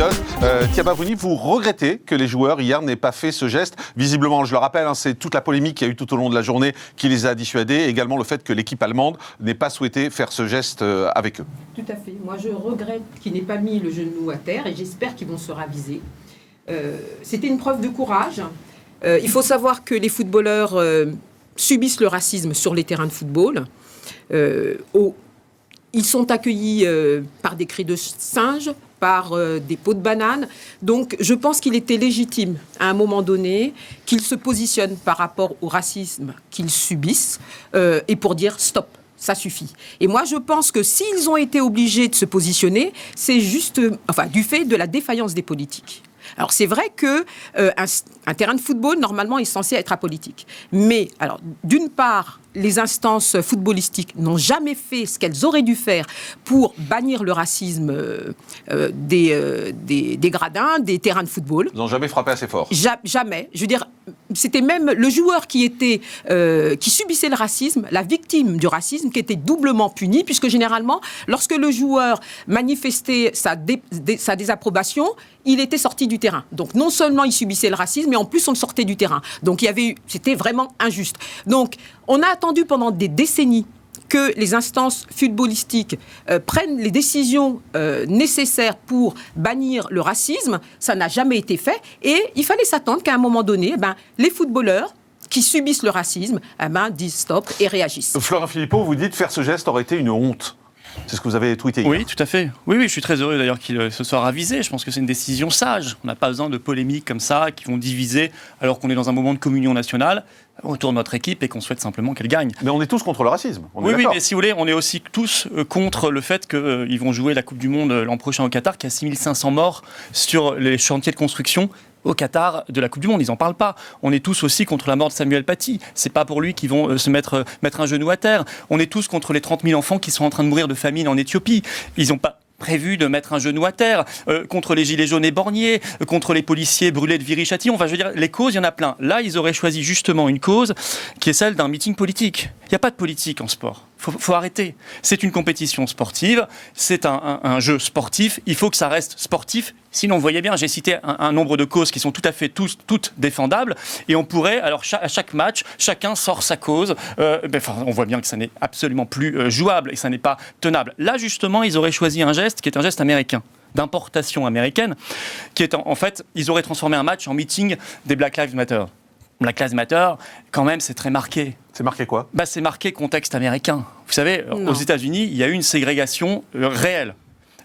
période. Tiabavouni, vous regrettez que les joueurs hier n'aient pas fait ce geste. Visiblement, je le rappelle, c'est toute la polémique qu'il y a eu tout au long de la journée qui les a dissuadés. Également le fait que l'équipe allemande n'ait pas souhaité faire ce geste avec eux. Tout à fait. Moi, je regrette qu'ils n'aient pas mis le genou à terre et j'espère qu'ils vont se raviser. C'était une preuve de courage. Il faut savoir que les footballeurs subissent le racisme sur les terrains de football. Ils sont accueillis par des cris de singe, par des pots de banane. Donc, je pense qu'il était légitime, à un moment donné, qu'ils se positionnent par rapport au racisme qu'ils subissent et pour dire stop. Ça suffit. Et moi, je pense que s'ils ont été obligés de se positionner, c'est juste, du fait de la défaillance des politiques. Alors, c'est vrai qu'un terrain de football, normalement, est censé être apolitique. Mais, alors, d'une part, les instances footballistiques n'ont jamais fait ce qu'elles auraient dû faire pour bannir le racisme des gradins, des terrains de football. Ils n'ont jamais frappé assez fort. Jamais. Je veux dire, c'était même le joueur qui subissait le racisme, la victime du racisme, qui était doublement puni, puisque généralement, lorsque le joueur manifestait sa désapprobation, il était sorti du terrain. Donc, non seulement il subissait le racisme, mais en plus, on le sortait du terrain. Donc, c'était vraiment injuste. Donc, on a attendu pendant des décennies que les instances footballistiques prennent les décisions nécessaires pour bannir le racisme. Ça n'a jamais été fait. Et il fallait s'attendre qu'à un moment donné, les footballeurs qui subissent le racisme disent stop et réagissent. Florent Philippot, vous dites faire ce geste aurait été une honte. C'est ce que vous avez tweeté hier. Oui, tout à fait. Oui, je suis très heureux d'ailleurs qu'il se soit ravisé. Je pense que c'est une décision sage. On n'a pas besoin de polémiques comme ça qui vont diviser alors qu'on est dans un moment de communion nationale autour de notre équipe et qu'on souhaite simplement qu'elle gagne. Mais on est tous contre le racisme. Oui, mais si vous voulez, on est aussi tous contre le fait qu'ils vont jouer la Coupe du Monde l'an prochain au Qatar, qui a 6500 morts sur les chantiers de construction au Qatar de la Coupe du Monde. Ils n'en parlent pas. On est tous aussi contre la mort de Samuel Paty. C'est pas pour lui qu'ils vont se mettre un genou à terre. On est tous contre les 30 000 enfants qui sont en train de mourir de famine en Éthiopie. Ils n'ont pas prévu de mettre un genou à terre, contre les gilets jaunes et borniers, contre les policiers brûlés de Viry-Châtillon. Je veux dire, les causes, il y en a plein. Là, ils auraient choisi justement une cause qui est celle d'un meeting politique. Il n'y a pas de politique en sport. Faut arrêter. C'est une compétition sportive, c'est un jeu sportif, il faut que ça reste sportif. Sinon, vous voyez bien, j'ai cité un nombre de causes qui sont tout à fait toutes défendables, et on pourrait, alors à chaque match, chacun sort sa cause. On voit bien que ça n'est absolument plus jouable et ça n'est pas tenable. Là, justement, ils auraient choisi un geste qui est un geste américain, d'importation américaine, qui est en fait, ils auraient transformé un match en meeting des Black Lives Matter. Black Lives Matter, quand même, c'est très marqué. C'est marqué quoi ? C'est marqué contexte américain. Vous savez, aux États-Unis, il y a eu une ségrégation réelle,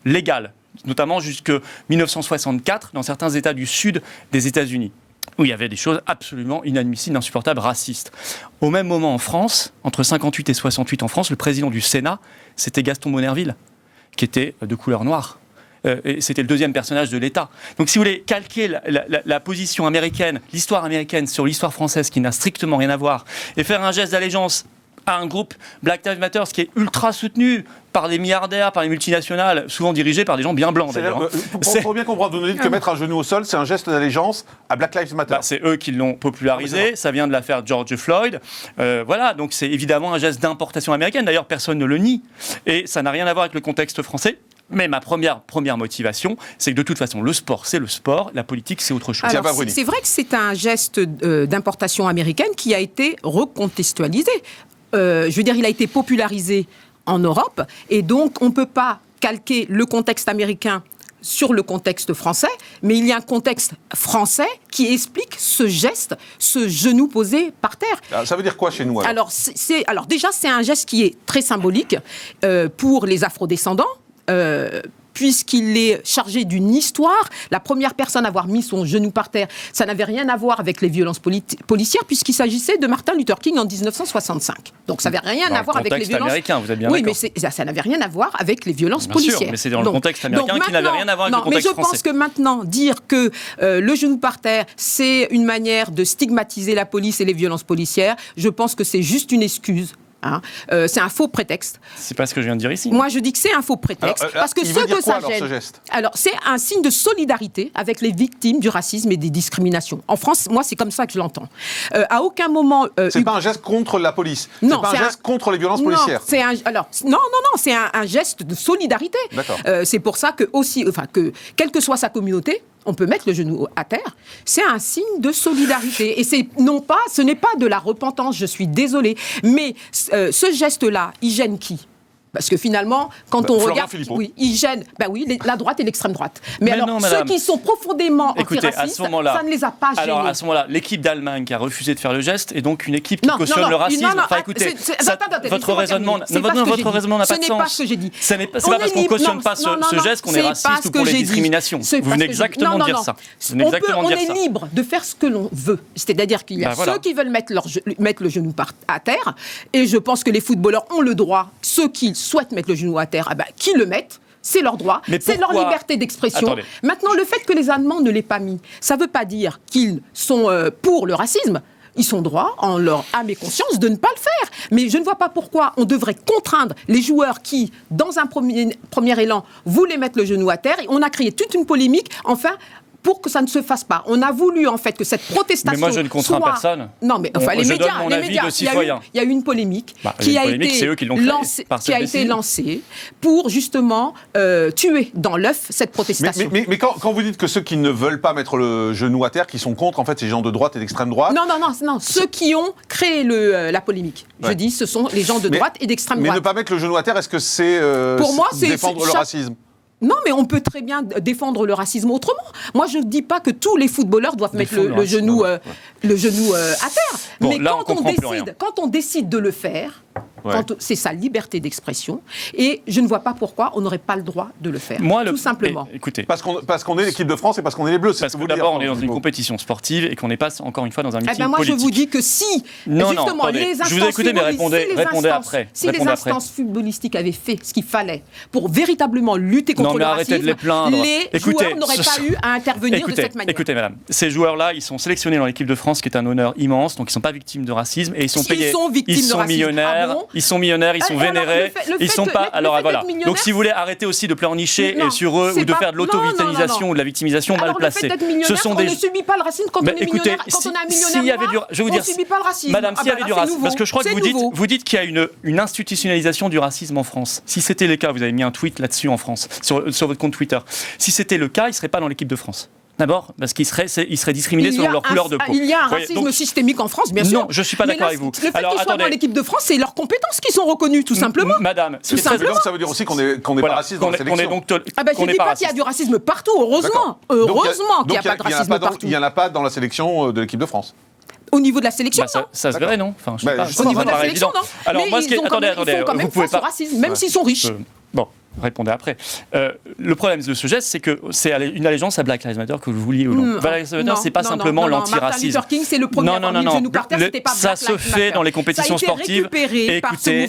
légale, notamment jusqu'en 1964, dans certains États du sud des États-Unis, où il y avait des choses absolument inadmissibles, insupportables, racistes. Au même moment en France, entre 58 et 68 en France, le président du Sénat, c'était Gaston Monnerville, qui était de couleur noire. Et c'était le deuxième personnage de l'État. Donc si vous voulez calquer la position américaine, l'histoire américaine sur l'histoire française qui n'a strictement rien à voir, et faire un geste d'allégeance à un groupe Black Lives Matter, qui est ultra soutenu par des milliardaires, par les multinationales, souvent dirigés par des gens bien blancs d'ailleurs. Pour bien comprendre, vous nous dites que mettre un genou au sol, c'est un geste d'allégeance à Black Lives Matter. C'est eux qui l'ont popularisé, ça vient de l'affaire George Floyd. Donc c'est évidemment un geste d'importation américaine, d'ailleurs personne ne le nie. Et ça n'a rien à voir avec le contexte français. Mais ma première motivation, c'est que de toute façon, le sport, c'est le sport, la politique, c'est autre chose. Alors, c'est vrai que c'est un geste d'importation américaine qui a été recontextualisé. Je veux dire, il a été popularisé en Europe, et donc on ne peut pas calquer le contexte américain sur le contexte français, mais il y a un contexte français qui explique ce geste, ce genou posé par terre. Alors, ça veut dire quoi chez nous alors déjà, c'est un geste qui est très symbolique pour les afrodescendants, puisqu'il est chargé d'une histoire. La première personne à avoir mis son genou par terre, ça n'avait rien à voir avec les violences policières, puisqu'il s'agissait de Martin Luther King en 1965. Donc ça n'avait rien à voir avec les violences... américain, vous êtes bien d'accord. Oui, mais ça n'avait rien à voir avec les violences bien policières. Sûr, mais c'est dans le contexte américain qui n'avait rien à voir avec le contexte français. Mais je pense que maintenant, dire que le genou par terre, c'est une manière de stigmatiser la police et les violences policières, je pense que c'est juste une excuse Hein. C'est un faux prétexte. C'est pas ce que je viens de dire ici. Moi, je dis que c'est un faux prétexte. Parce que il veut ce dire que quoi, ça alors, gêne. ce geste ? Alors, c'est un signe de solidarité avec les victimes du racisme et des discriminations. En France, moi, c'est comme ça que je l'entends. À aucun moment. C'est pas un geste contre la police. Non, c'est pas un geste contre les violences policières. Non, c'est un geste de solidarité. D'accord. C'est pour ça que quelle que soit sa communauté, on peut mettre le genou à terre. C'est un signe de solidarité. Et ce n'est pas de la repentance, je suis désolée. Mais ce geste-là, il gêne qui ? Parce que finalement, quand on Florent regarde, Philippot. oui, il gêne, la droite et l'extrême droite. Mais alors, non, ceux madame. qui sont profondément Écoutez, antiracistes, à ce moment-là, ça ne les a pas gênés. Alors à ce moment-là, l'équipe d'Allemagne qui a refusé de faire le geste est donc une équipe qui cautionne le racisme. Écoutez, votre raisonnement n'a pas de sens. Ce n'est pas ce que j'ai dit. C'est pas parce qu'on cautionne pas ce geste qu'on est raciste ou pour les discriminations. Vous venez exactement de dire ça. On est libre de faire ce que l'on veut. C'est-à-dire qu'il y a ceux qui veulent mettre le genou à terre, et je pense que les footballeurs ont le droit, ceux qui souhaitent mettre le genou à terre, qui le mettent. C'est leur droit, c'est leur liberté d'expression. Attendez. Maintenant, le fait que les Allemands ne l'aient pas mis, ça ne veut pas dire qu'ils sont pour le racisme. Ils sont droits, en leur âme et conscience, de ne pas le faire. Mais je ne vois pas pourquoi on devrait contraindre les joueurs qui, dans un premier élan, voulaient mettre le genou à terre. Et on a créé toute une polémique, enfin, pour que ça ne se fasse pas. On a voulu, en fait, que cette protestation. Mais moi, je ne contrains personne. Non, mais enfin, les médias. Donne mon avis de citoyen. Il y a eu une polémique qui a été lancée pour, justement, tuer dans l'œuf cette protestation. Mais quand vous dites que ceux qui ne veulent pas mettre le genou à terre, qui sont contre, en fait, ces gens de droite et d'extrême droite. Non. Ceux qui ont créé la polémique. Ouais. Je dis, ce sont les gens de droite et d'extrême droite. Mais ne pas mettre le genou à terre, est-ce que c'est pour moi, défendre le racisme ? Non, mais on peut très bien défendre le racisme autrement. Moi, je ne dis pas que tous les footballeurs doivent mettre le genou à terre. Bon, mais là, quand on décide de le faire, c'est sa liberté d'expression. Et je ne vois pas pourquoi on n'aurait pas le droit de le faire. Tout simplement. Écoutez, parce qu'on est l'équipe de France et parce qu'on est les Bleus. Parce que d'abord, on est dans une compétition sportive et qu'on n'est pas, encore une fois, dans un meeting moi, politique. Je vous dis que si, justement, les instances... Je vous ai écouté, mais répondez après. Si les instances footballistiques avaient fait ce qu'il fallait pour véritablement lutter contre le racisme, arrêtez de les plaindre. Les joueurs n'auraient pas eu à intervenir de cette manière. Écoutez, madame, ces joueurs-là, ils sont sélectionnés dans l'équipe de France, qui est un honneur immense, donc ils ne sont pas victimes de racisme et ils sont payés. Ils sont millionnaires, ils sont vénérés, ils sont pas. Alors voilà. Donc si vous voulez arrêter aussi de pleurnicher sur eux ou de faire de l'auto-victimisation ou de la victimisation mal placée. Ce sont des. On ne subit pas le racisme quand on est millionnaire. Quand on a un millionnaire, je vais vous dire, on ne subit pas le racisme. Madame, s'il y avait du racisme, parce que je crois que vous dites qu'il y a une institutionnalisation du racisme en France. Si c'était le cas, vous avez mis un tweet là-dessus en France sur votre compte Twitter. Si c'était le cas, il ne serait pas dans l'équipe de France. D'abord, parce qu'ils seraient discriminés selon leur couleur de peau. Il y a un racisme systémique en France, bien sûr. Non, je ne suis pas d'accord avec vous. Le fait qu'ils soient dans l'équipe de France, c'est leurs compétences qui sont reconnues, tout simplement. Madame, donc ça veut dire aussi qu'on n'est pas raciste dans la sélection. Je ne dis pas qu'il y a du racisme partout, heureusement. Heureusement qu'il n'y a pas de racisme partout. Il n'y en a pas dans la sélection de l'équipe de France. Au niveau de la sélection, non. Ça se verrait, non, enfin, je sais pas. Au niveau de la sélection, non. Alors, moi, ils font quand même face au racisme, même s'ils sont riches. Bon. Répondez après. Le problème de ce geste, c'est que c'est une allégeance à Black Lives Matter, que vous vouliez ou non. Black Lives Matter, c'est pas simplement l'antiracisme. Martin Luther King, c'est le premier à avoir mis le genou par terre, c'était pas Black Lives Matter. Ça se fait dans les compétitions sportives.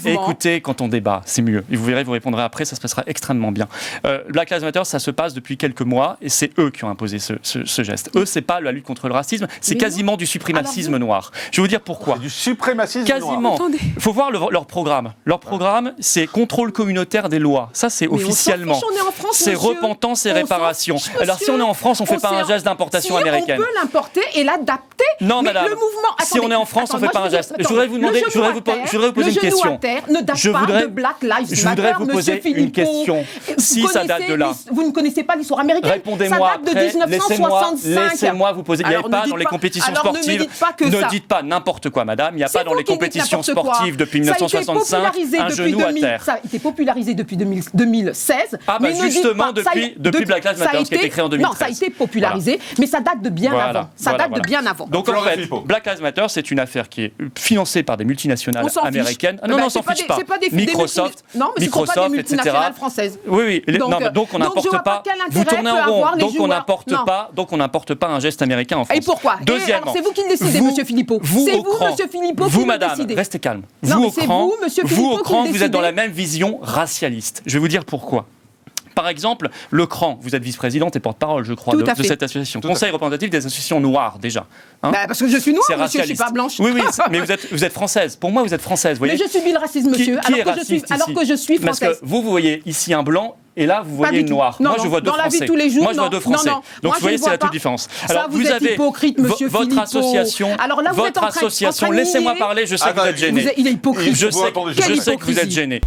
Écoutez, quand on débat, c'est mieux. Et vous verrez, vous répondrez après, ça se passera extrêmement bien. Black Lives Matter, ça se passe depuis quelques mois, et c'est eux qui ont imposé ce geste. Eux, c'est pas la lutte contre le racisme, c'est quasiment du suprémacisme noir. Je vais vous dire pourquoi. Du suprémacisme noir. Quasiment. Il faut voir leur programme. Leur programme, c'est contrôle communautaire des lois. Ça, c'est officiellement. C'est repentance et réparation. Alors si on est en France, on ne fait pas un geste d'importation américaine. On peut l'importer et l'adapter. Non, madame. Si on est en France, on ne fait pas un geste. Je voudrais vous demander, je voudrais vous poser une question. Je voudrais vous poser une question. Si ça date de là. Vous ne connaissez pas l'histoire américaine. Répondez-moi après. Laissez-moi vous poser. Il n'y avait pas dans les compétitions sportives. Ne dites pas n'importe quoi, madame. Il n'y a pas dans les compétitions sportives depuis 1965 un genou à terre. Ça a été popularisé depuis 2016. Ah bah justement, depuis Black Lives Matter, qui a été créé en 2013. Non, ça a été popularisé, mais ça date de bien avant. Ça date de bien avant. Donc en fait, Black Lives Matter, c'est une affaire qui est financée par des multinationales américaines. Non, on s'en fiche pas. Microsoft, etc. Françaises. Oui. Donc on n'importe pas. Vous tournez en rond. Donc on n'importe pas un geste américain en France. Et pourquoi ? Deuxièmement, c'est vous qui le décidez, Monsieur Philippot. C'est vous, Monsieur Philippot, qui le décidez. Restez calme. Vous, au cran, vous êtes dans la même vision racialiste. Je vais vous dire pourquoi. Par exemple, le CRAN, vous êtes vice-présidente et porte-parole, je crois, Tout de à fait. cette association. Conseil représentatif des associations noires, déjà. Parce que je suis noire, C'est monsieur, je ne suis racialiste. pas blanche. Oui, mais vous êtes française. Pour moi, vous êtes française, vous voyez. Mais je subis le racisme, monsieur, Qui est alors que je suis Parce française. que vous voyez ici un blanc, et là, vous voyez une noire. Non, moi, je vois deux dans la vie Français. de tous les jours, moi, je vois deux Français. non. Donc, Moi, vous voyez, je c'est vois la toute pas. différence. Ça, vous êtes hypocrite, monsieur votre Philippot. association. Alors là, vous êtes votre en train de association. nier. Laissez-moi parler. Je sais que vous êtes gêné. Il est hypocrite. Je sais que vous êtes gêné.